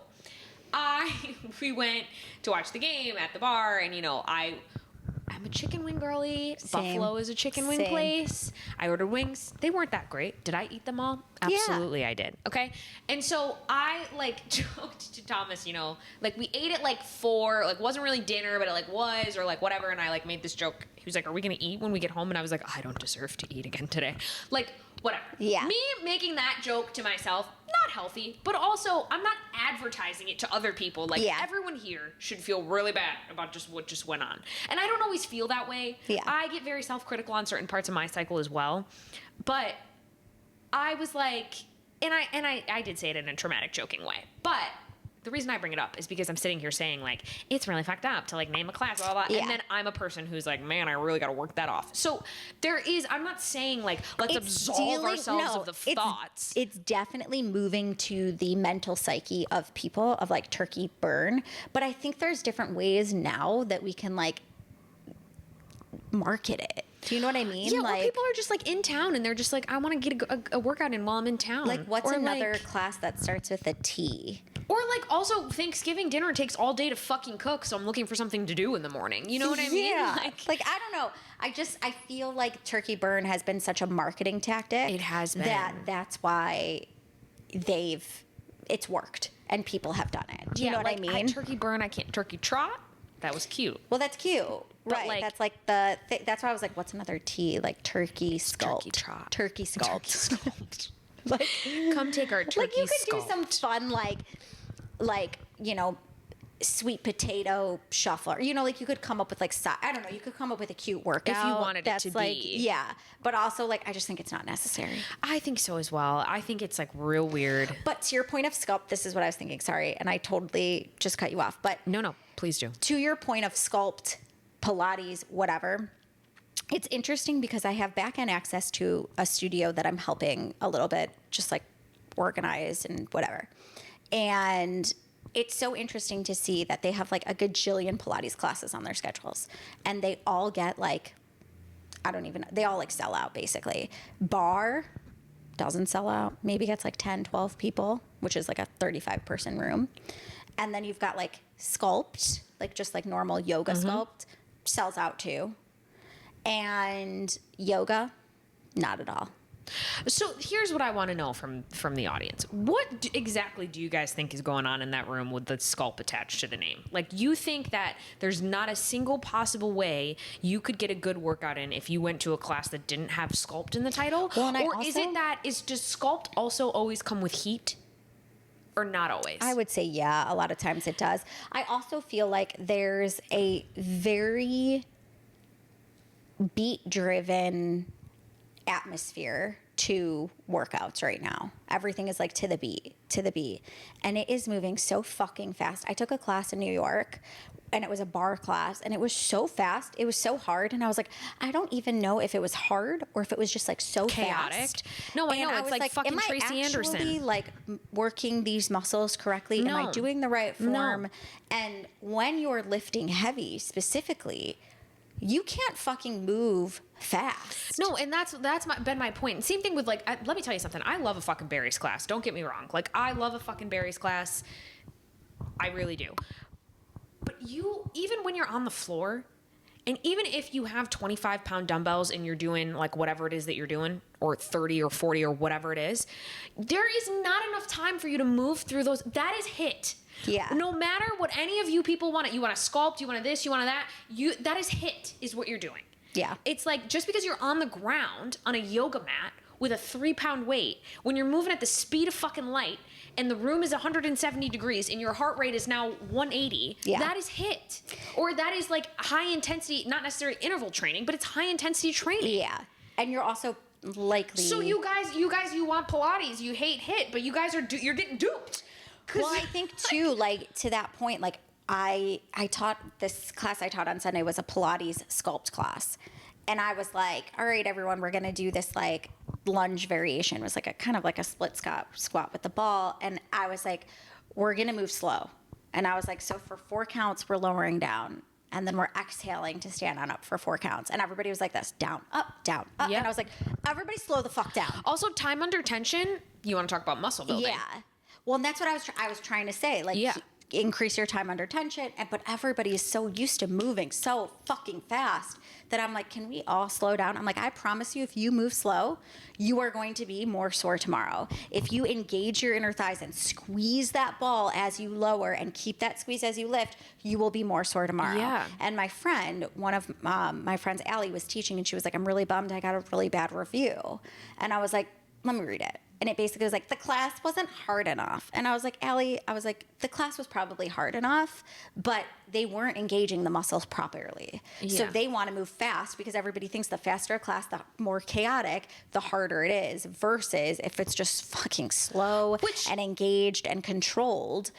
we went to watch the game at the bar and, you know, I'm a chicken wing girly. Same. Buffalo is a chicken wing Same. place. I ordered wings. They weren't that great. Did I eat them all? Absolutely, I did. Okay. And so I like joked to Thomas, you know, like we ate at like 4, like wasn't really dinner, but it like was or like whatever. And I like made this joke. He was like, "Are we gonna eat when we get home?" And I was like, "I don't deserve to eat again today." Like whatever. Yeah. Me making that joke to myself, not healthy, but also I'm not advertising it to other people. Like Yeah. everyone here should feel really bad about just what just went on. And I don't always feel that way. Yeah. I get very self-critical on certain parts of my cycle as well. But I was like, and I did say it in a traumatic, joking way. But the reason I bring it up is because I'm sitting here saying like, it's really fucked up to like name a class, blah, blah, blah. Yeah. And then I'm a person who's like, man, I really got to work that off. So I'm not saying like, let's absolve ourselves of the thoughts. It's definitely moving to the mental psyche of people of like turkey burn. But I think there's different ways now that we can like market it. Do you know what I mean? Yeah, like, or people are just like in town and they're just like, I want to get a workout in while I'm in town. like what's Or, another like- class that starts with a T? Or like also Thanksgiving dinner takes all day to fucking cook, so I'm looking for something to do in the morning. You know what I mean? Yeah. Like I don't know. I feel like turkey burn has been such a marketing tactic. It has That's why it's worked and people have done it. Do you know what like, I mean? Turkey burn, I can't. Turkey trot, that was cute. Well, that's cute. But, Right. like- That's like that's why I was like, what's another T? Like turkey sculpt. Turkey trot. Turkey sculpt. Sculpt. like, Come take our turkey like you could sculpt. do some fun like, you know, sweet potato shuffler. You know, like you could come up with like, I don't know, you could come up with a cute workout. wanted it that's to like, be. Yeah. But also like, I just think it's not necessary. I think so as well. I think it's like real weird. But to your point of sculpt, this is what I was thinking. Sorry. And I totally just cut you off. But No, please do. to your point of sculpt, Pilates, whatever, it's interesting because I have back end access to a studio that I'm helping a little bit, just like organize and whatever. And it's so interesting to see that they have like a gajillion Pilates classes on their schedules. And they all get like, they all like sell out basically. Barre doesn't sell out. Maybe gets like 10, 12 people, which is like a 35 person room. And then you've got like Sculpt, like just like normal yoga Sculpt, sells out too. And yoga, not at all. So here's what I want to know from the audience. What exactly do you guys think is going on in that room with the Sculpt attached to the name? Like, you think that there's not a single possible way you could get a good workout in if you went to a class that didn't have Sculpt in the title? Well, or is it that does Sculpt also always come with heat? Or not always? I would say, yeah, a lot of times it does. I also feel like there's a very beat-driven atmosphere to workouts right now. Everything is like to the beat. And it is moving so fucking fast. I took a class in New York and it was a bar class and it was so fast. It was so hard. And I was like, I don't even know if it was hard or if it was just like so chaotic. Fast. No, I And know. It's was like fucking am Tracy I Anderson. actually like working these muscles correctly? Am I No. doing the right form? No. And when you're lifting heavy specifically, you can't fucking move fast. No, and that's been my point. And same thing with like, let me tell you something. I love a fucking Barry's class. Don't get me wrong. Like, I love a fucking Barry's class. I really do. But even when you're on the floor, and even if you have 25-pound dumbbells and you're doing like whatever it is that you're doing, or 30 or 40 or whatever it is, there is not enough time for you to move through those. That is HIIT. Yeah. No matter what any of you people want, you want to sculpt, you want to this, you want to that, that is HIIT is what you're doing. Yeah. It's like just because you're on the ground on a yoga mat with a 3-pound weight, when you're moving at the speed of fucking light and the room is 170 degrees and your heart rate is now 180, that is HIIT. Or that is like high intensity, not necessarily interval training, but it's high intensity training. Yeah. And you're also likely. So you guys, you want Pilates, you hate HIIT, but you guys you're getting duped. Well, I think too, like to that point, like I taught this class I taught on Sunday was a Pilates Sculpt class. And I was like, all right, everyone, we're going to do this like lunge variation. It was like a kind of like a split squat with the ball. And I was like, we're going to move slow. And I was like, so for 4 counts, we're lowering down. And then we're exhaling to stand on up for 4 counts. And everybody was like this, down, up, down, up. Yep. And I was like, everybody slow the fuck down. Also, time under tension, you want to talk about muscle building. Yeah. Well, and that's what I was trying to say. Like, increase your time under tension. But everybody is so used to moving so fucking fast that I'm like, can we all slow down? I'm like, I promise you, if you move slow, you are going to be more sore tomorrow. If you engage your inner thighs and squeeze that ball as you lower and keep that squeeze as you lift, you will be more sore tomorrow. Yeah. And my friend, one of my friends, Allie, was teaching, and she was like, I'm really bummed I got a really bad review. And I was like, let me read it. And it basically was like, the class wasn't hard enough. And I was like, Allie, the class was probably hard enough, but they weren't engaging the muscles properly. Yeah. So they want to move fast because everybody thinks the faster a class, the more chaotic, the harder it is, versus if it's just fucking slow and engaged and controlled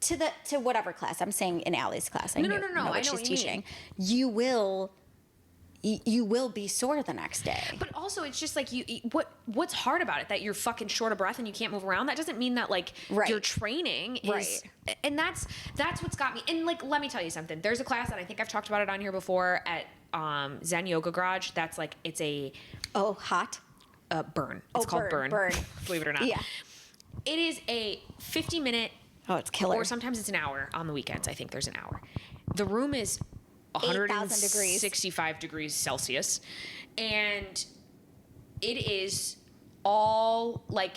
to whatever class. I'm saying in Allie's class. I know I what know she's what you teaching. You will be sore the next day. But also, it's just like what's hard about it? That you're fucking short of breath and you can't move around? That doesn't mean that like your training is... And that's what's got me. And like, let me tell you something. There's a class, and I think I've talked about it on here before, at Zen Yoga Garage. That's like, it's a... Oh, hot? Burn. It's called Burn. Believe it or not. Yeah. It is a 50-minute... Oh, it's killer. Or sometimes it's an hour. On the weekends, I think there's an hour. The room is 8,000 degrees. 165 degrees Celsius. And it is all like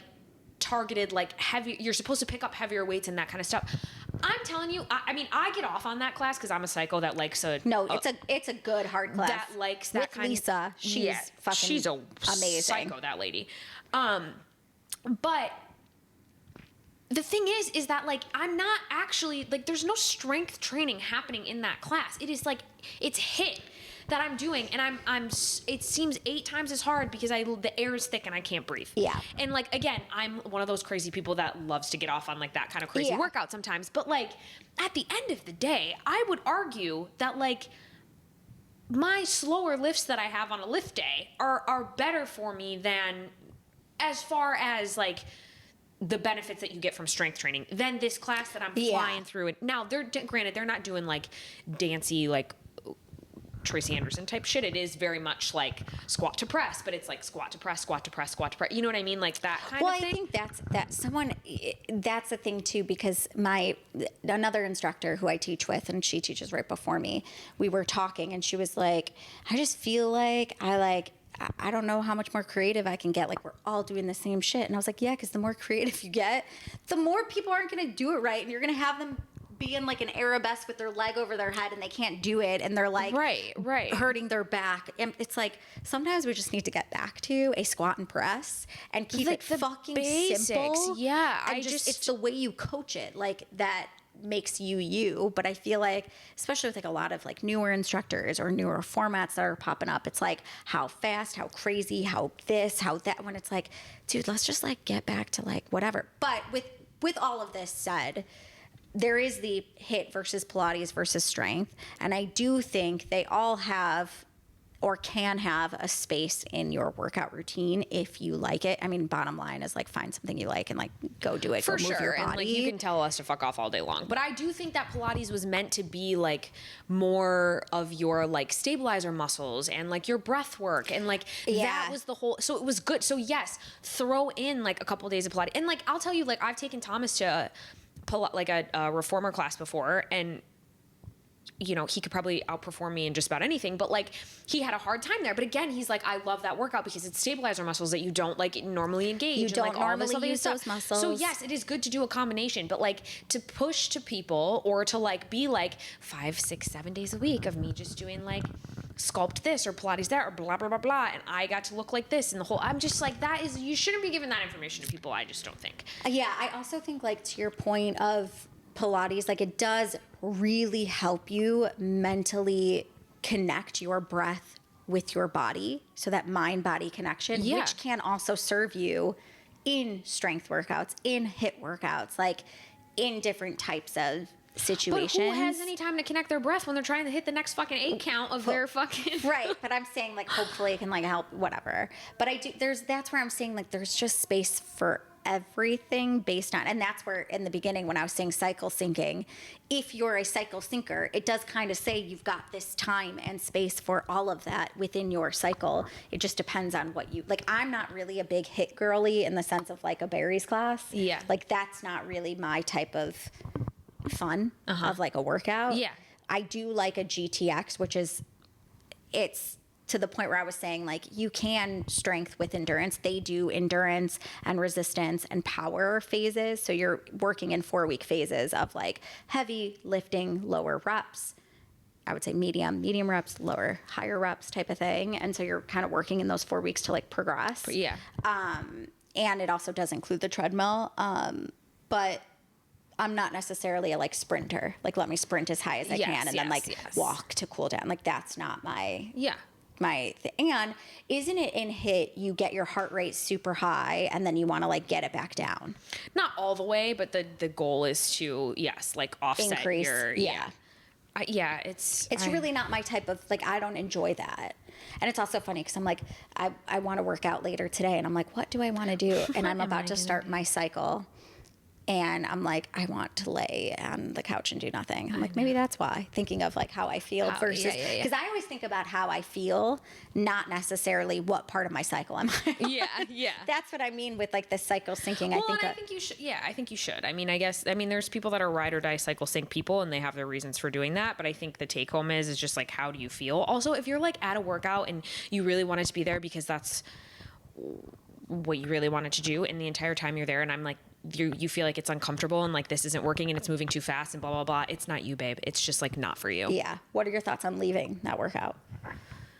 targeted, like heavy. You're supposed to pick up heavier weights and that kind of stuff. I'm telling you, I mean, I get off on that class because I'm a psycho that likes a... No, it's a good hard class. That likes that with kind Lisa, of... she's fucking she's a amazing. psycho, that lady. But... the thing is that like I'm not actually like there's no strength training happening in that class. It is like it's HIIT that I'm doing, and I'm it seems 8 times as hard because the air is thick and I can't breathe. Yeah. And like again, I'm one of those crazy people that loves to get off on like that kind of crazy workout sometimes. But like at the end of the day, I would argue that like my slower lifts that I have on a lift day are better for me than as far as like the benefits that you get from strength training than this class that I'm flying through. And now granted, they're not doing like dancey, like Tracy Anderson type shit. It is very much like squat to press, but it's like squat to press, squat to press, squat to press. You know what I mean? Like that kind of thing. Well, I think that's a thing too, because another instructor who I teach with, and she teaches right before me, we were talking and she was like, I just feel like I don't know how much more creative I can get. Like, we're all doing the same shit. And I was like, yeah, because the more creative you get, the more people aren't going to do it right. And you're going to have them be in like an arabesque with their leg over their head and they can't do it. And they're like right. hurting their back. And it's like, sometimes we just need to get back to a squat and press and keep Like it the fucking basics. simple. Yeah. And it's the way you coach it. Like that makes you. But I feel like, especially with like a lot of like newer instructors or newer formats that are popping up, it's like how fast, how crazy, how this, how that, when it's like, dude, let's just like get back to like whatever. But with all of this said, there is the HIIT versus Pilates versus strength. And I do think they all have or can have a space in your workout routine if you like it. I mean, bottom line is like find something you like and like go do it. For go move sure. your body. And like you can tell us to fuck off all day long. But I do think that Pilates was meant to be like more of your like stabilizer muscles and like your breath work and like that was the whole, so it was good. So yes, throw in like a couple of days of Pilates. And like I'll tell you, like I've taken Thomas to a reformer class before, and you know, he could probably outperform me in just about anything, but like he had a hard time there. But again, he's like, I love that workout because it's stabilizer muscles that you don't like normally engage. You don't and, like, normally use those muscles. So yes, it is good to do a combination, but like to push to people or to like be like 5, 6, 7 days a week of me just doing like sculpt this or Pilates that or blah, blah, blah, blah. And I got to look like this and the whole, I'm just like, you shouldn't be giving that information to people. I just don't think. Yeah. I also think like to your point of Pilates, like it does really help you mentally connect your breath with your body. So that mind-body connection, which can also serve you in strength workouts, in HIIT workouts, like in different types of situations. But who has any time to connect their breath when they're trying to hit the next fucking 8 count of their fucking... Right, but I'm saying like hopefully it can like help, whatever. But that's where I'm saying like there's just space for everything based on, and that's where in the beginning when I was saying cycle syncing, if you're a cycle syncer, it does kind of say you've got this time and space for all of that within your cycle. It just depends on what you like. I'm not really a big HIIT girly in the sense of like a Barry's class. Yeah, like that's not really my type of fun of like a workout. Yeah, I do like a GTX, which is it's to the point where I was saying, like, you can strength with endurance. They do endurance and resistance and power phases. So you're working in 4-week phases of like heavy lifting, lower reps. I would say medium reps, lower, higher reps type of thing. And so you're kind of working in those 4 weeks to like progress. Yeah. And it also does include the treadmill. But I'm not necessarily a like sprinter. Like, let me sprint as high as I can and then like walk to cool down. Like, that's not my thing. And isn't it in HIIT you get your heart rate super high and then you want to like get it back down? Not all the way, but the goal is to like offset increase your it's really not my type of like, I don't enjoy that. And it's also funny because I'm like, I want to work out later today and I'm like, what do I want to do? And I'm about to start my cycle. And I'm like, I want to lay on the couch and do nothing. I'm like, maybe that's why. Thinking of like how I feel versus, because I always think about how I feel, not necessarily what part of my cycle I'm on. Yeah. That's what I mean with like the cycle syncing. Well, I think you should. Yeah, I think you should. I mean, there's people that are ride or die cycle sync people and they have their reasons for doing that. But I think the take home is just like, how do you feel? Also, if you're like at a workout and you really want it to be there because that's what you really wanted to do, and the entire time you're there and I'm like, you feel like it's uncomfortable and like this isn't working and it's moving too fast and blah, blah, blah. It's not you, babe. It's just like not for you. Yeah. What are your thoughts on leaving that workout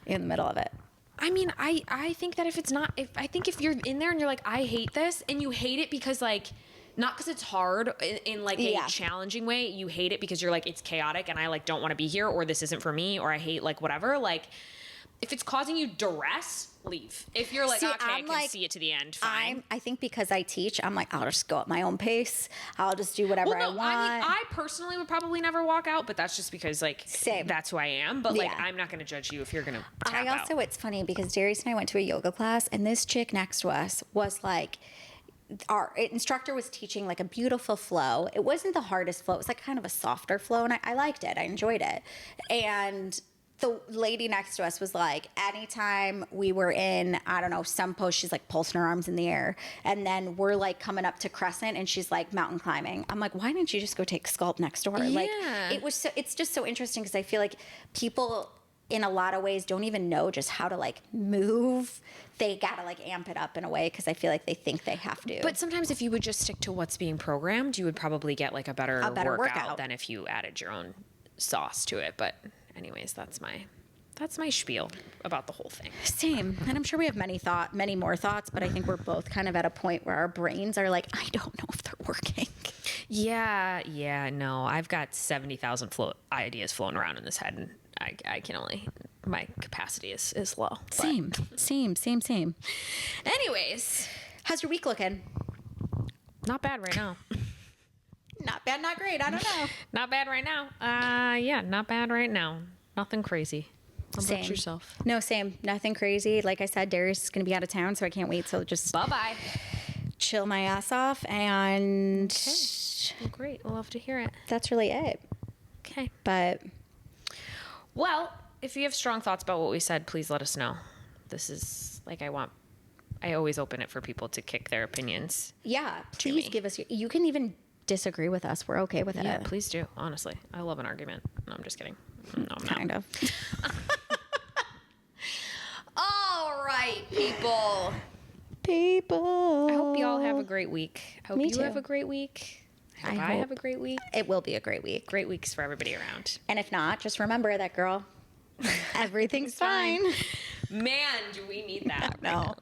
in the middle of it? I mean, I think that if you're in there and you're like, I hate this, and you hate it because like, not because it's hard in like a challenging way, you hate it because you're like, it's chaotic and I like don't want to be here, or this isn't for me, or I hate like whatever, like if it's causing you duress, leave. If you're like, okay, I can see it to the end, fine. I think because I teach, I'm like, I'll just go at my own pace. I'll just do whatever I want. I mean, I personally would probably never walk out, but that's just because like, that's who I am. But like, I'm not going to judge you if you're going to tap out. It's funny because Darius and I went to a yoga class and this chick next to us was like, our instructor was teaching like a beautiful flow. It wasn't the hardest flow. It was like kind of a softer flow and I liked it. I enjoyed it. And the lady next to us was like, anytime we were in, I don't know, some post, she's like pulsing her arms in the air. And then we're like coming up to Crescent and she's like mountain climbing. I'm like, why didn't you just go take Sculpt next door? Like, it's just so interesting because I feel like people in a lot of ways don't even know just how to like move. They gotta like amp it up in a way because I feel like they think they have to. But sometimes if you would just stick to what's being programmed, you would probably get like a better workout than if you added your own sauce to it. But anyways, that's my spiel about the whole thing. Same. And I'm sure we have many more thoughts, but I think we're both kind of at a point where our brains are like, I don't know if they're working. Yeah, no. I've got 70,000 ideas floating around in this head, and I can only, my capacity is low. But. Same. Anyways. How's your week looking? Not bad right now. Not bad, not great. I don't know. Not bad right now. Yeah, not bad right now. Nothing crazy. How about yourself? No, same. Nothing crazy. Like I said, Darius is going to be out of town, so I can't wait. So just bye-bye. Chill my ass off, and okay. Well, great. We'll love to hear it. That's really it. Okay. But well, if you have strong thoughts about what we said, please let us know. This is like I always open it for people to kick their opinions. Yeah, please give us. You can even disagree with us. We're okay with it. Yeah, please do. Honestly, I love an argument. No, I'm just kidding. No, I'm kind not. of. All right, people. I hope you all have a great week. I hope Me you too. have a great week. I have a great week. It will be a great week. Great weeks for everybody around. And if not, just remember that, girl. Everything's fine. Man, do we need that? No.